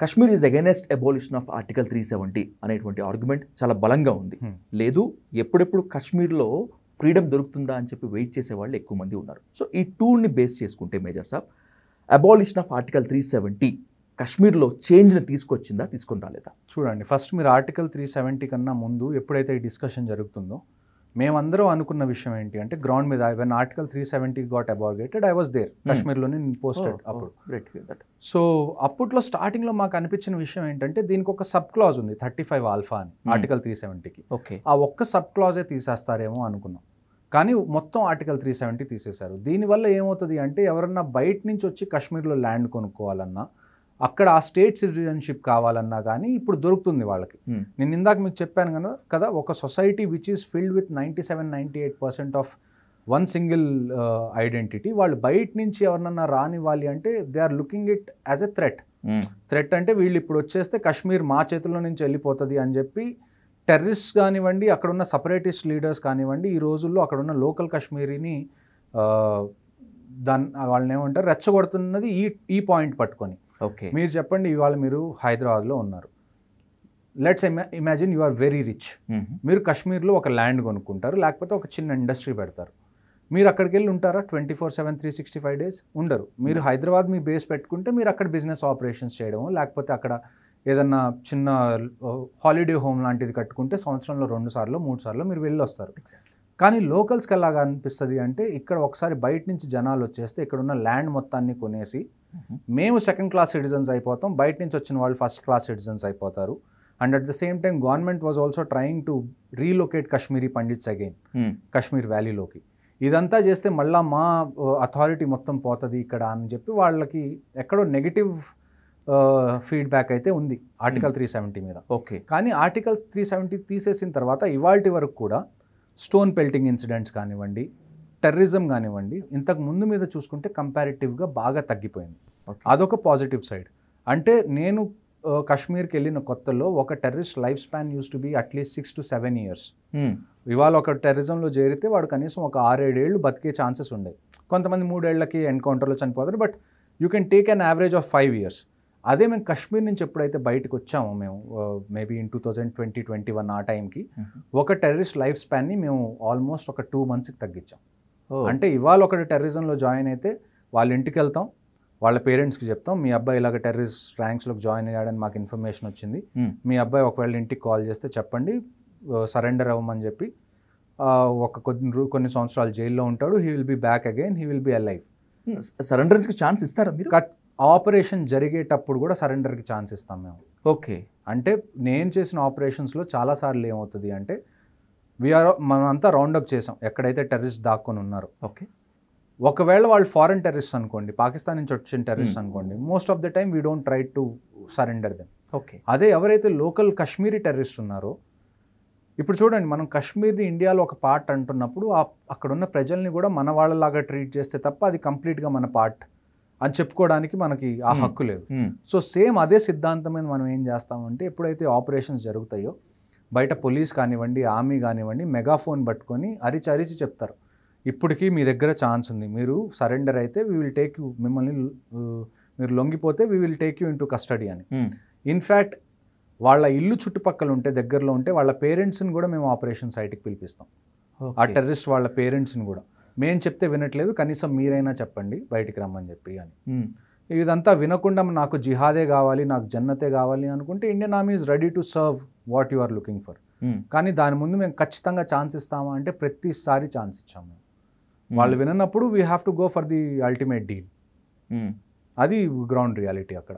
Kashmir is against abolition of article 370 అనేటువంటి argument చాలా బలంగా ఉంది. లేదు, ఎప్పుడెప్పుడు కశ్మీర్లో ఫ్రీడమ్ దొరుకుతుందా అని చెప్పి వెయిట్ చేసే వాళ్ళు ఎక్కువ మంది ఉన్నారు. సో ఈ టూల్ని బేస్ చేసుకుంటే major Saab, abolition of article 370 కశ్మీర్లో చేంజ్ని తీసుకొచ్చిందా, తీసుకొని రాలేదా? చూడండి, ఫస్ట్ మీరు ఆర్టికల్ 370 కన్నా ముందు ఎప్పుడైతే ఈ డిస్కషన్ జరుగుతుందో మేమందరం అనుకున్న విషయం ఏంటి అంటే, గ్రౌండ్ మీద when article 370 got abrogated, I was there, కశ్మీర్లోనే నేను పోస్టెడ్ అప్పుడు. సో అప్పట్లో స్టార్టింగ్లో మాకు అనిపించిన విషయం ఏంటంటే, దీనికి ఒక సబ్ క్లాజ్ ఉంది 35 ఆల్ఫా అని ఆర్టికల్ 370కి. ఓకే, ఆ ఒక్క సబ్ క్లాజే తీసేస్తారేమో అనుకున్నాం, కానీ మొత్తం ఆర్టికల్ 370 తీసేశారు. దీనివల్ల ఏమవుతుంది అంటే, ఎవరన్నా బయట నుంచి వచ్చి కశ్మీర్లో ల్యాండ్ కొనుక్కోవాలన్నా, అక్కడ ఆ స్టేట్ సిటిజన్షిప్ కావాలన్నా కానీ ఇప్పుడు దొరుకుతుంది వాళ్ళకి. నేను ఇందాక మీకు చెప్పాను కదా, ఒక society which is filled with 97-98% of one single identity, వాళ్ళు బయట నుంచి ఎవరినన్నా రానివ్వాలి అంటే they are looking it as a threat. అంటే వీళ్ళు ఇప్పుడు వచ్చేస్తే కశ్మీర్ మా చేతుల్లో నుంచి వెళ్ళిపోతుంది అని చెప్పి టెర్రరిస్ట్ కానివ్వండి, అక్కడున్న సపరేటిస్ట్ లీడర్స్ కానివ్వండి, ఈ రోజుల్లో అక్కడున్న లోకల్ కశ్మీరీని వాళ్ళని ఏమంటారు రెచ్చగొడుతున్నది ఈ పాయింట్ పట్టుకొని. ఓకే, మీరు చెప్పండి, ఇవాళ మీరు హైదరాబాద్లో ఉన్నారు, let's imagine you are very rich. మీరు కశ్మీర్లో ఒక ల్యాండ్ కొనుక్కుంటారు, లేకపోతే ఒక చిన్న ఇండస్ట్రీ పెడతారు. మీరు అక్కడికి వెళ్ళి ఉంటారా 24/7 365 days? ఉండరు. మీరు హైదరాబాద్ మీ బేస్ పెట్టుకుంటే మీరు అక్కడ బిజినెస్ ఆపరేషన్స్ చేయడము, లేకపోతే అక్కడ ఏదన్నా చిన్న హాలిడే హోమ్ లాంటిది కట్టుకుంటే సంవత్సరంలో 2 సార్లు 3 సార్లు మీరు వెళ్ళి వస్తారు. కానీ లోకల్స్కి ఎలాగా అనిపిస్తుంది అంటే, ఇక్కడ ఒకసారి బయట నుంచి జనాలు వచ్చేస్తే ఇక్కడున్న ల్యాండ్ మొత్తాన్ని కొనేసి మేము సెకండ్ క్లాస్ సిటిజన్స్ అయిపోతాం, బయట నుంచి వచ్చిన వాళ్ళు ఫస్ట్ క్లాస్ సిటిజన్స్ అయిపోతారు. And at the same time government was also trying to relocate Kashmiri Pandits again Kashmir వ్యాలీలోకి. ఇదంతా చేస్తే మళ్ళీ మా అథారిటీ మొత్తం పోతుంది ఇక్కడ అని చెప్పి వాళ్ళకి ఎక్కడో నెగిటివ్ ఫీడ్బ్యాక్ అయితే ఉంది ఆర్టికల్ 370 మీద. ఓకే, కానీ ఆర్టికల్ 370 తీసేసిన తర్వాత ఇవాల్టి వరకు కూడా స్టోన్ పెల్టింగ్ ఇన్సిడెంట్స్ కానివ్వండి, టెర్రరిజం కానివ్వండి, ఇంతకు ముందు మీద చూసుకుంటే కంపారిటివ్గా బాగా తగ్గిపోయింది. అదొక పాజిటివ్ సైడ్. అంటే నేను కశ్మీర్కి వెళ్ళిన కొత్తలో ఒక terrorist life span use to be at least 6 to 7 years. ఇవాళ ఒక టెర్రరిజంలో చేరితే వాడు కనీసం ఒక 6-7 ఏళ్ళు బతికే ఛాన్సెస్ ఉండేవి. కొంతమంది 3 ఏళ్లకి ఎన్కౌంటర్లో చనిపోతారు, but you can take an average of 5 years. అదే మేము కశ్మీర్ నుంచి ఎప్పుడైతే బయటకు వచ్చామో మేము మేబీ ఇన్ 2020-21 ఆ టైంకి ఒక టెర్రరిస్ట్ లైఫ్ స్పాన్ని మేము ఆల్మోస్ట్ ఒక 2 monthsకి తగ్గించాం. అంటే ఇవాళ ఒకటి టెర్రరిజంలో జాయిన్ అయితే వాళ్ళ ఇంటికి వెళ్తాం, వాళ్ళ పేరెంట్స్కి చెప్తాం, మీ అబ్బాయి ఇలాగ టెర్రరిస్ట్ ర్యాంక్స్లోకి జాయిన్ అయ్యాడని మాకు ఇన్ఫర్మేషన్ వచ్చింది, మీ అబ్బాయి ఒకవేళ ఇంటికి కాల్ చేస్తే చెప్పండి, సరెండర్ అవ్వమని చెప్పి కొన్ని సంవత్సరాలు జైల్లో ఉంటాడు, he will be back again, he will be alive. సరెండర్స్కి ఛాన్స్ ఇస్తారా మీరు? ఆపరేషన్ జరిగేటప్పుడు కూడా సరెండర్కి ఛాన్స్ ఇస్తాం మేము. ఓకే, అంటే నేను చేసిన ఆపరేషన్స్లో చాలాసార్లు ఏమవుతుంది అంటే, మనంతా రౌండప్ చేసాం ఎక్కడైతే టెర్రరిస్ట్ దాక్కొని ఉన్నారో. ఓకే, ఒకవేళ వాళ్ళు ఫారెన్ టెర్రరిస్ట్ అనుకోండి, పాకిస్తాన్ నుంచి వచ్చిన టెర్రరిస్ట్ అనుకోండి, most of the time we don't try to surrender them. Okay, అదే ఎవరైతే లోకల్ కశ్మీరీ టెర్రరిస్ట్ ఉన్నారో, ఇప్పుడు చూడండి, మనం కాశ్మీర్ని ఇండియాలో ఒక పార్ట్ అంటున్నప్పుడు అక్కడున్న ప్రజల్ని కూడా మన వాళ్ళలాగా ట్రీట్ చేస్తే తప్ప అది కంప్లీట్గా మన పార్ట్ అని చెప్పుకోవడానికి మనకి ఆ హక్కు లేదు. సో సేమ్ అదే సిద్ధాంతం మీద మనం ఏం చేస్తామంటే, ఎప్పుడైతే ఆపరేషన్స్ జరుగుతాయో బయట పోలీస్ కానివ్వండి, ఆర్మీ కానివ్వండి, మెగాఫోన్ పట్టుకొని అరిచి చెప్తారు, ఇప్పటికీ మీ దగ్గర ఛాన్స్ ఉంది, మీరు సరెండర్ అయితే వీ విల్ టేక్ యూ, మిమ్మల్ని మీరు లొంగిపోతే we will take you into custody అని. ఇన్ఫ్యాక్ట్ వాళ్ళ ఇల్లు చుట్టుపక్కల ఉంటే, దగ్గరలో ఉంటే వాళ్ళ పేరెంట్స్ని కూడా మేము ఆపరేషన్ సైట్కి పిలిపిస్తాం. ఆ టెర్రరిస్ట్ వాళ్ళ పేరెంట్స్ని కూడా మేము చెప్తే వినట్లేదు, కనీసం మీరైనా చెప్పండి బయటికి రమ్మని చెప్పి అని. ఇదంతా వినకుండా నాకు జిహాదే కావాలి, నాకు జన్నతే కావాలి అనుకుంటే Indian army is ready to serve what you are looking for. కానీ దాని ముందు మేము ఖచ్చితంగా ఛాన్స్ ఇస్తామా అంటే ప్రతిసారి ఛాన్స్ ఇచ్చాము మేము. వాళ్ళు వినప్పుడు we have to go for the ultimate deal. అది గ్రౌండ్ రియాలిటీ అక్కడ.